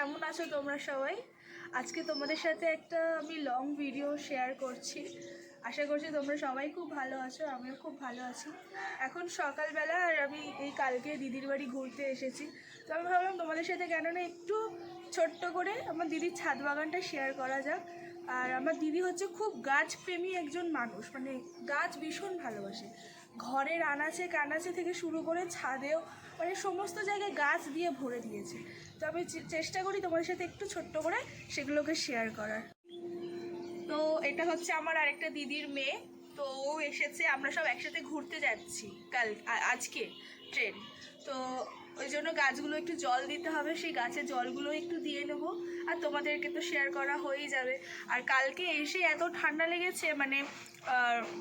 কেমন আছো তোমরা সবাই? আজকে তোমাদের সাথে একটা আমি লং ভিডিও শেয়ার করছি। আশা করছি তোমরা সবাই খুব ভালো আছো, আমিও খুব ভালো আছি। এখন সকালবেলা আর আমি এই কালকে দিদির বাড়ি ঘুরতে এসেছি। তো আমি ভাবলাম তোমাদের সাথে কেন না একটু ছোট্ট করে আমার দিদির ছাদ বাগানটা শেয়ার করা যাক। আর আমার দিদি হচ্ছে খুব গাছপ্রেমী একজন মানুষ, মানে গাছ ভীষণ ভালোবাসে। ঘরের আনাচে কানাচে থেকে শুরু করে ছাদেও, মানে সমস্ত জায়গায় গাছ দিয়ে ভরে দিয়েছে। তো আমি চেষ্টা করি তোমাদের সাথে একটু ছোট্ট করে সেগুলোকে শেয়ার করার। তো এটা হচ্ছে আমার আরেকটা দিদির মেয়ে। তো ও এসেছে, আমরা সব একসাথে ঘুরতে যাচ্ছি আজকে ট্রেন। তো ওই জন্য গাছগুলো একটু জল দিতে হবে, সেই গাছের জলগুলো একটু দিয়ে নেবো। আর তোমাদেরকে তো শেয়ার করা হয়েই যাবে। আর কালকে এসে এত ঠান্ডা লেগেছে, মানে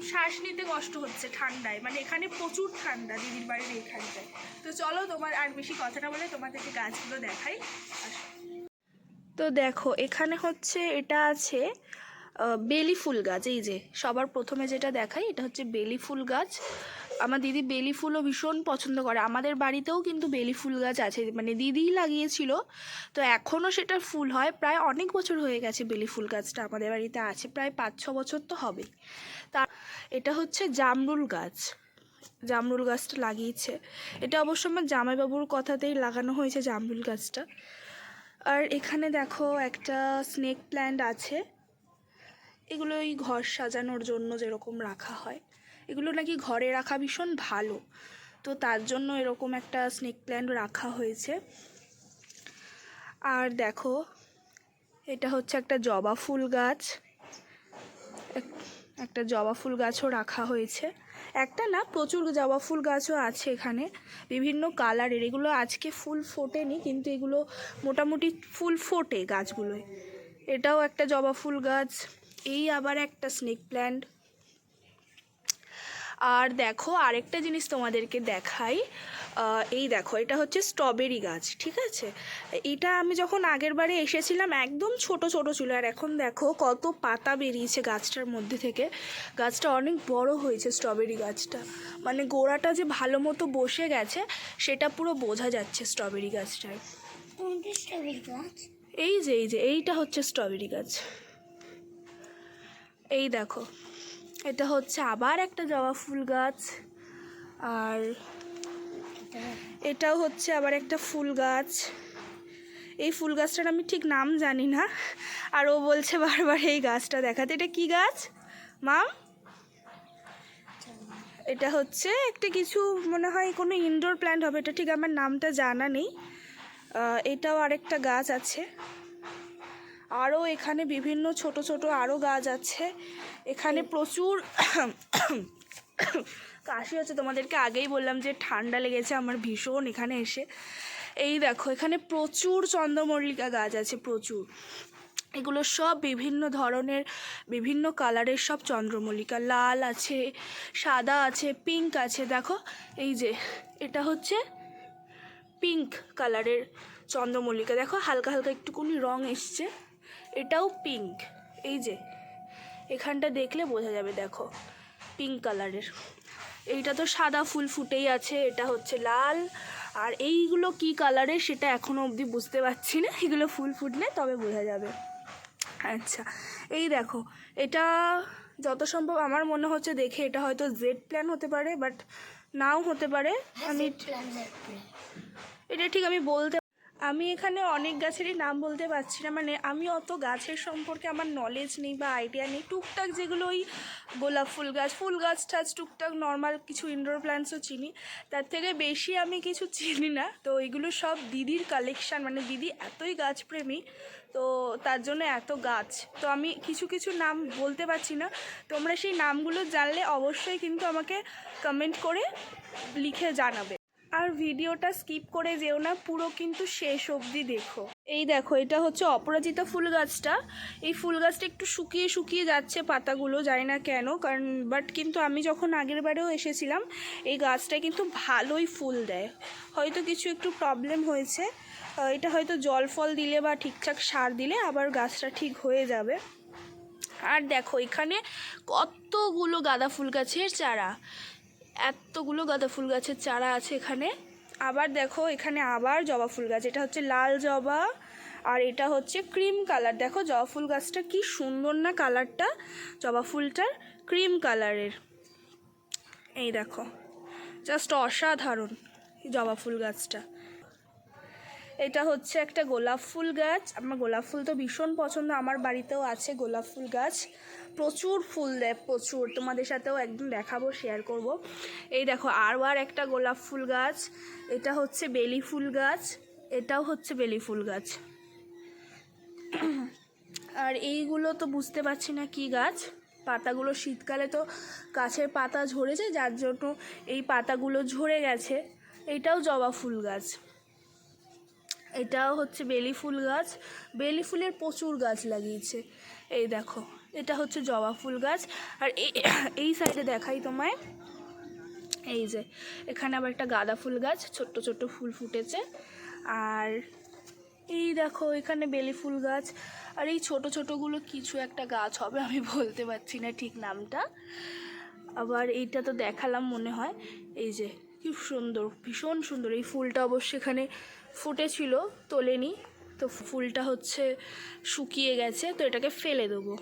শ্বাস নিতে কষ্ট হচ্ছে ঠান্ডায়, মানে এখানে প্রচুর ঠান্ডা দিদির বাড়ির এইখানটায়। তো চলো তোমার আর বেশি কথা না বলে তোমাদেরকে গাছগুলো দেখাই। তো দেখো এখানে হচ্ছে এটা আছে বেলি ফুল গাছ। এই যে সবার প্রথমে যেটা দেখাই, এটা হচ্ছে বেলি ফুল গাছ। আমার দিদি বেলি ফুলও ভীষণ পছন্দ করে। আমাদের বাড়িতেও কিন্তু বেলি ফুল গাছ আছে, মানে দিদিই লাগিয়েছিল। তো এখনও সেটা ফুল হয়, প্রায় অনেক বছর হয়ে গেছে বেলি ফুল গাছটা আমাদের বাড়িতে আছে, প্রায় 5-6 বছর তো হবেই। তা এটা হচ্ছে জামরুল গাছ। জামরুল গাছটা লাগিয়েছে, এটা অবশ্য আমার জামাইবাবুর কথাতেই লাগানো হয়েছে জামরুল গাছটা। আর এখানে দেখো একটা স্নেক প্ল্যান্ট আছে। এগুলো ওই ঘর সাজানোর জন্য যেরকম রাখা হয়, এগুলো নাকি ঘরে রাখা ভীষণ ভালো, তো তার জন্য এরকম একটা স্নেক প্ল্যান্ট রাখা হয়েছে। আর দেখো এটা হচ্ছে একটা জবা ফুল গাছ, একটা জবা ফুল গাছও রাখা হয়েছে। একটা না, প্রচুর জবা ফুল গাছও আছে এখানে, বিভিন্ন কালারের। এগুলো আজকে ফুল ফোটেনি, কিন্তু এগুলো মোটামুটি ফুল ফোটে গাছগুলোয়। এটাও একটা জবা ফুল গাছ। এই আবার একটা স্নেক প্ল্যান্ট। আর দেখো আরেকটা জিনিস তোমাদেরকে দেখাই, এই দেখো এটা হচ্ছে স্ট্রবেরি গাছ, ঠিক আছে? এটা আমি যখন আগের বারে এসেছিলাম একদম ছোট ছোট ছিল, আর এখন দেখো কত পাতা বেরিয়েছে গাছটার মধ্যে থেকে। গাছটা অনেক বড় হয়েছে স্ট্রবেরি গাছটা, মানে গোড়াটা যে ভালো মতো বসে গেছে সেটা পুরো বোঝা যাচ্ছে স্ট্রবেরি গাছটায়। এই যে এইটা হচ্ছে স্ট্রবেরি গাছ। এই দেখো এটা হচ্ছে আবার একটা জবা ফুল গাছ। আর এটাও হচ্ছে আবার একটা ফুল গাছ। এই ফুল গাছটার আমি ঠিক নাম জানি না, আর ও বলছে বারবার এই গাছটা দেখাতে। এটা কি গাছ মাম? এটা হচ্ছে একটা কিছু, মনে হয় কোনো ইনডোর প্ল্যান্ট হবে, এটা ঠিক আমার নামটা জানা নেই। এটাও আরেকটা গাছ আছে। আরও এখানে বিভিন্ন ছোট ছোট আরও গাছ আছে। এখানে প্রচুর কাশি হচ্ছে, তোমাদেরকে আগেই বললাম যে ঠান্ডা লেগেছে আমার ভীষণ এখানে এসে। এই দেখো এখানে প্রচুর চন্দ্রমল্লিকা গাছ আছে, প্রচুর। এগুলো সব বিভিন্ন ধরনের, বিভিন্ন কালারের সব চন্দ্রমল্লিকা। লাল আছে, সাদা আছে, পিঙ্ক আছে। দেখো এই যে এটা হচ্ছে পিঙ্ক কালারের চন্দ্রমল্লিকা, দেখো হালকা হালকা একটুকুনি রং এসছে। এটাও পিঙ্ক, এই যে এখানটা দেখলে বোঝা যাবে, দেখো পিঙ্ক কালারের। এইটা তো সাদা ফুল ফুটেই আছে, এটা হচ্ছে লাল। আর এইগুলো কি কালারের সেটা এখনও অবধি বুঝতে পারছি না, এগুলো ফুল ফুটলে তবে বোঝা যাবে। আচ্ছা এই দেখো, এটা যত সম্ভব আমার মনে হচ্ছে দেখে এটা হয়তো জেড প্ল্যান হতে পারে, বাট নাও হতে পারে। এটা ঠিক আমি এখানে অনেক গাছেরই নাম বলতে পারছি না, মানে আমি অত গাছের সম্পর্কে আমার নলেজ নেই বা আইডিয়া নেই। টুকটাক যেগুলো ওই গোলাপ ফুল গাছ টাছ টুকটাক নর্মাল কিছু ইনডোর প্ল্যান্টসও চিনি, তার থেকে বেশি আমি কিছু চিনি না। তো এইগুলো সব দিদির কালেকশান, মানে দিদি এতই গাছপ্রেমী, তো তার জন্য এত গাছ। তো আমি কিছু কিছু নাম বলতে পারছি না, তোমরা সেই নামগুলো জানলে অবশ্যই কিন্তু আমাকে কমেন্ট করে লিখে জানাবে। আর ভিডিওটা স্কিপ করে যেও না, পুরো কিন্তু শেষ অবধি দেখো। এই দেখো এটা হচ্ছে অপরাজিতা ফুল গাছটা। এই ফুল গাছটা একটু শুকিয়ে শুকিয়ে যাচ্ছে পাতাগুলো, জানি না কেন, কারণ বাট কিন্তু আমি যখন আগের বারেও এসেছিলাম এই গাছটা কিন্তু ভালোই ফুল দেয়। হয়তো কিছু একটু প্রবলেম হয়েছে, এটা হয়তো জল ফল দিলে বা ঠিকঠাক সার দিলে আবার গাছটা ঠিক হয়ে যাবে। আর দেখো এখানে কতগুলো গাঁদা ফুল গাছের চারা, এতগুলো গাঁদা ফুল গাছের চারা আছে এখানে। আবার দেখো এখানে আবার জবা ফুল গাছ, এটা হচ্ছে লাল জবা। আর এটা হচ্ছে ক্রিম কালার। দেখো জবা ফুল গাছটা কি সুন্দর না কালারটা, জবা ফুলটার ক্রিম কালারের। এই দেখো জাস্ট অসাধারণ জবা ফুল গাছটা। এটা হচ্ছে একটা গোলাপ ফুল গাছ। আমার গোলাপ ফুল তো ভীষণ পছন্দ, আমার বাড়িতেও আছে গোলাপ ফুল গাছ, প্রচুর ফুল দেয়, প্রচুর। তোমাদের সাথেও একদিন দেখাবো, শেয়ার করব। এই দেখো আর একটা গোলাপ ফুল গাছ। এটা হচ্ছে বেলি ফুল গাছ, এটাও হচ্ছে বেলি ফুল গাছ। আর এইগুলো তো বুঝতে পারছি না কি গাছ। পাতাগুলো শীতকালে তো গাছের পাতা ঝরে যায়, যার জন্য এই পাতাগুলো ঝরে গেছে। এটাও জবা ফুল গাছ। এটাও হচ্ছে বেলি ফুল গাছ। বেলি ফুলের প্রচুর গাছ লাগিয়েছে। এই দেখো এটা হচ্ছে জবা ফুল গাছ। আর এই সাইডে দেখাই তোমায়, এই যে এখানে আবার একটা গাঁদা ফুল গাছ, ছোট্ট ছোট্ট ফুল ফুটেছে। আর এই দেখো এখানে বেলি ফুল গাছ। আর এই ছোট ছোটোগুলো কিছু একটা গাছ হবে, আমি বলতে পারছি না ঠিক নামটা। আবার এইটা তো দেখালাম মনে হয়। এই যে কি সুন্দর, ভীষণ সুন্দর। এই ফুলটা অবশ্য এখানে ফুটেছিল, তোলেনি, তো ফুলটা হচ্ছে শুকিয়ে গেছে, তো এটাকে ফেলে দেবো।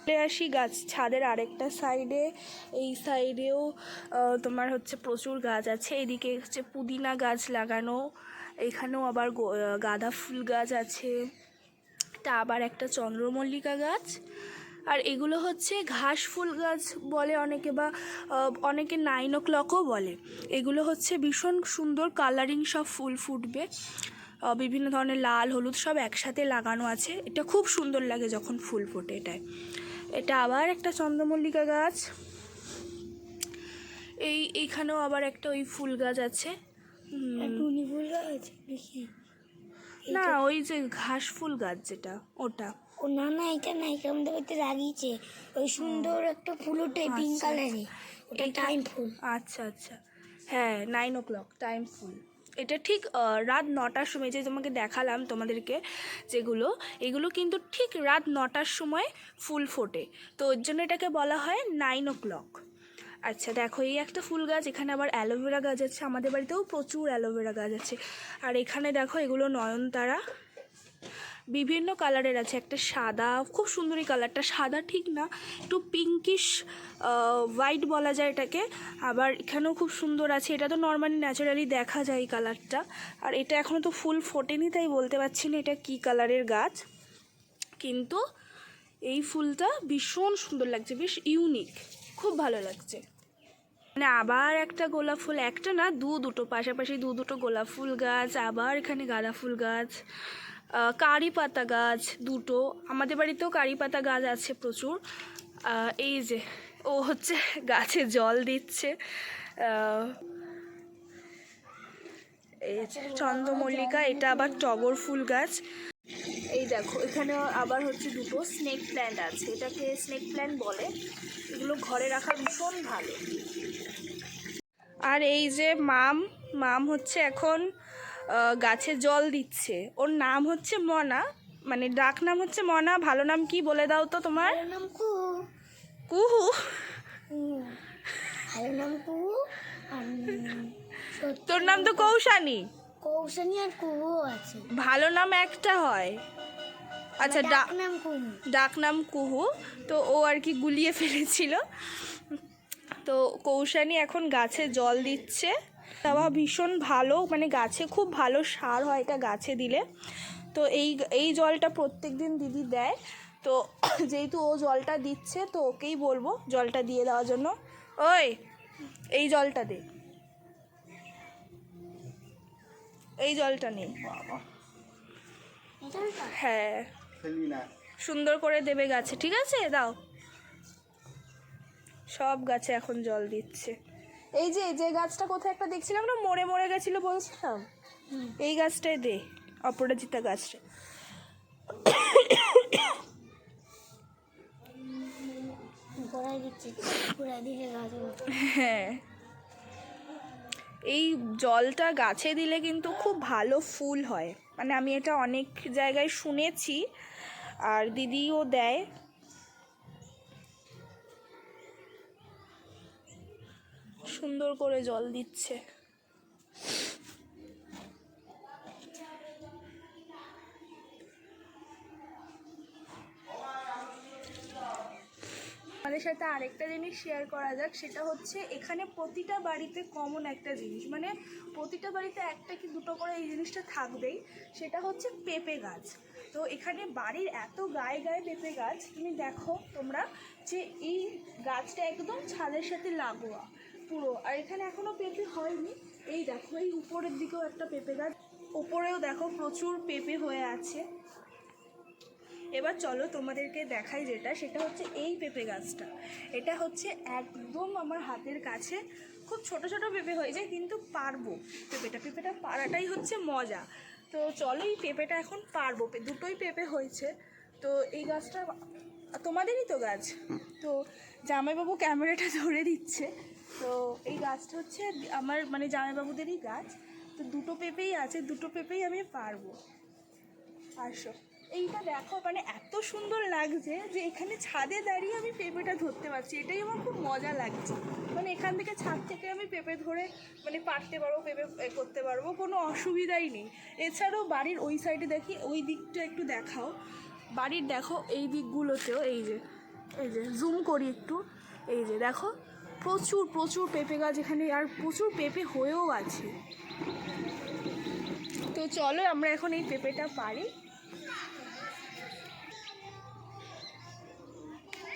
চলে আসি গাছ ছাদের আরেকটা সাইডে। এই সাইডেও তোমার হচ্ছে প্রচুর গাছ আছে। এদিকে হচ্ছে পুদিনা গাছ লাগানো, এখানেও আবার গাঁদা ফুল গাছ আছে। তা আবার একটা চন্দ্রমল্লিকা গাছ। আর এগুলো হচ্ছে ঘাস ফুল গাছ বলে অনেকে, বা অনেকে 9 o'clockও বলে। এগুলো হচ্ছে ভীষণ সুন্দর কালারিং সব ফুল ফুটবে, বিভিন্ন ধরনের লাল হলুদ সব একসাথে লাগানো আছে। এটা খুব সুন্দর লাগে যখন ফুল ফোটে এটায়। এটা আবার একটা চন্দ্রমল্লিকা গাছ। এইখানেও আবার একটা ওই ফুল গাছ আছে। ফুল গাছ না, ওই যে ঘাস ফুল গাছ যেটা, ওটা। ও না না, এটা না, এটা আমাদের বাড়িতে লাগিয়েছে। ওই সুন্দর একটা ফুল ওঠে পিঙ্ক কালারে, ওটা টাইম ফুল। আচ্ছা আচ্ছা, হ্যাঁ 9 o'clock টাইম ফুল। এটা ঠিক রাত 9টার সময়, যে তোমাকে দেখালাম তোমাদেরকে যেগুলো, এগুলো কিন্তু ঠিক রাত 9টার সময় ফুল ফোটে, তো ওর জন্য এটাকে বলা হয় 9 o'clock। আচ্ছা দেখো এই একটা ফুল গাছ। এখানে আবার অ্যালোভেরা গাছ আছে, আমাদের বাড়িতেও প্রচুর অ্যালোভেরা গাছ আছে। আর এখানে দেখো এগুলো নয়নতারা, বিভিন্ন কালারের আছে। একটা সাদা, খুব সুন্দর এই কালারটা, সাদা ঠিক না, একটু পিঙ্কিশ হোয়াইট বলা যায় এটাকে। আবার এখানেও খুব সুন্দর আছে, এটা তো নর্মালি ন্যাচারালি দেখা যায় এই কালারটা। আর এটা এখনও তো ফুল ফোটেনি, তাই বলতে পারছি না এটা কী কালারের গাছ, কিন্তু এই ফুলটা ভীষণ সুন্দর লাগছে, বেশ ইউনিক, খুব ভালো লাগছে। মানে আবার একটা গোলাপ ফুল, একটা না দুটো পাশাপাশি দুটো গোলাপ ফুল গাছ। আবার এখানে গাঁদা ফুল গাছ, কারি পাতা গাছ দুটো। আমাদের বাড়িতেও কারি পাতা গাছ আছে প্রচুর। এই যে ও হচ্ছে গাছে জল দিচ্ছে। এই চন্দ্রমল্লিকা, এটা আবার টগর ফুল গাছ। এই দেখো এখানে আবার হচ্ছে দুটো স্নেক প্ল্যান্ট আছে, এটাকে স্নেক প্ল্যান্ট বলে। এগুলো ঘরে রাখা ভীষণ ভালো। আর এই যে মাম হচ্ছে এখন গাছে জল দিচ্ছে। ওর নাম হচ্ছে মনা, মানে ডাক নাম হচ্ছে মনা, ভালো নাম কি বলে দাও তো তোমার? নাম কুহু। কুহু? ভালো নাম কুহু। তোর নাম তো কৌশানী। কৌশানী আর কুহু আছে। ভালো নাম একটা হয়। আচ্ছা ডাক নাম কুহু। ডাক নাম কুহু, তো ও আর কি গুলিয়ে ফেলেছিল। তো কৌশানী এখন গাছে জল দিচ্ছে। দেওয়া ভীষণ ভালো, মানে গাছে খুব ভালো সার হয় এটা গাছে দিলে। তো এই জলটা প্রত্যেক দিন দিদি দেয়। তো যেহেতু ও জলটা দিচ্ছে, তো ওকেই বলবো জলটা দিয়ে দেওয়ার জন্য। ওই এই জলটা দে, এই জলটা নে। হ্যাঁ সুন্দর করে দেবে গাছে, ঠিক আছে দাও। সব গাছে এখন জল দিচ্ছে। এই যে গাছটা কোথায় একটা দেখছিলাম না, মরে গেছিল বলছিলাম, এই গাছটাই দে, অপরাজিতা গাছটা। হ্যাঁ এই জলটা গাছে দিলে কিন্তু খুব ভালো ফুল হয়, মানে আমি এটা অনেক জায়গায় শুনেছি, আর দিদিও দেয়। সুন্দর করে জল দিচ্ছে। তোমাদের সাথে আরেকটা জিনিস শেয়ার করা যাক, সেটা হচ্ছে এখানে প্রতিটা বাড়িতে কমন একটা জিনিস, মানে প্রতিটা বাড়িতে একটা কি দুটো করে এই জিনিসটা থাকবেই, সেটা হচ্ছে পেঁপে গাছ। তো এখানে বাড়ির এত গায়ে গায়ে পেঁপে গাছ, তুমি দেখো তোমরা যে এই গাছটা একদম ছাদের সাথে লাগোয়া পুরো। আর এখানে এখনও পেঁপে হয়নি, এই দেখো এই উপরের দিকেও একটা পেঁপে গাছ, ওপরেও দেখো প্রচুর পেঁপে হয়ে আছে। এবার চলো তোমাদেরকে দেখাই যেটা, সেটা হচ্ছে এই পেঁপে গাছটা। এটা হচ্ছে একদম আমার হাতের কাছে, খুব ছোট ছোট পেঁপে হয়ে যায়, কিন্তু পারবো পেঁপেটা পারাটাই হচ্ছে মজা। তো চলো এই পেঁপেটা এখন পারবো, দুটোই পেঁপে হয়েছে। তো এই গাছটা তোমাদেরই তো গাছ, তো জামাইবাবু ক্যামেরাটা ধরে দিচ্ছে। তো এই গাছটা হচ্ছে আমার মানে জামাইবাবুদেরই গাছ। তো দুটো পেঁপেই আছে, দুটো পেঁপেই আমি পারবো। আসো, এইটা দেখো, মানে এত সুন্দর লাগছে যে এখানে ছাদে দাঁড়িয়ে আমি পেঁপেটা ধরতে পারছি, এটাই আমার খুব মজা লাগছে। মানে এখান থেকে ছাদ থেকে আমি পেঁপে ধরে মানে পারতে পারবো, পেঁপে করতে পারবো, কোনো অসুবিধাই নেই। এছাড়াও বাড়ির ওই সাইডে দেখি, ওই দিকটা একটু দেখাও, বাড়ির দেখো এই দিকগুলোতেও এই যে জুম করি একটু, এই যে দেখো প্রচুর প্রচুর পেঁপে গাছ এখানে, আর প্রচুর পেঁপে হয়েও আছে। তো চলো আমরা এখন এই পেঁপেটা পারি।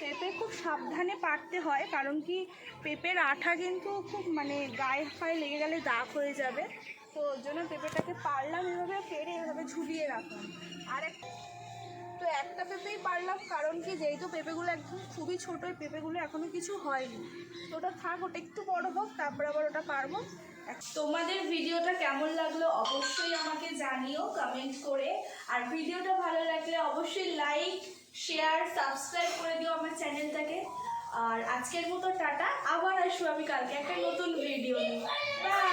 পেঁপে খুব সাবধানে পারতে হয়, কারণ কি পেঁপের আঠা কিন্তু খুব মানে গায়ে ফায়ে লেগে গেলে দাগ হয়ে যাবে। তো ওর জন্য পেঁপেটাকে পারলাম এভাবে, পেরে এভাবে ঝুলিয়ে রাখলাম। তো একটা পেঁপেই পারলাম, কারণ কি যেহেতু পেঁপেগুলো একদম খুবই ছোটো, ওই পেঁপেগুলো এখনও কিছু হয়নি। তো ওটা থাক, ওটা একটু বড় হোক, তারপর আবার ওটা পারবো। তোমাদের ভিডিওটা কেমন লাগলো অবশ্যই আমাকে জানিও কমেন্ট করে। আর ভিডিওটা ভালো লাগলে অবশ্যই লাইক, শেয়ার, সাবস্ক্রাইব করে দিও আমার চ্যানেলটাকে। আর আজকের মতো টাটা, আবার আসবো আমি কালকে একটা নতুন ভিডিও নিয়ে। বাই।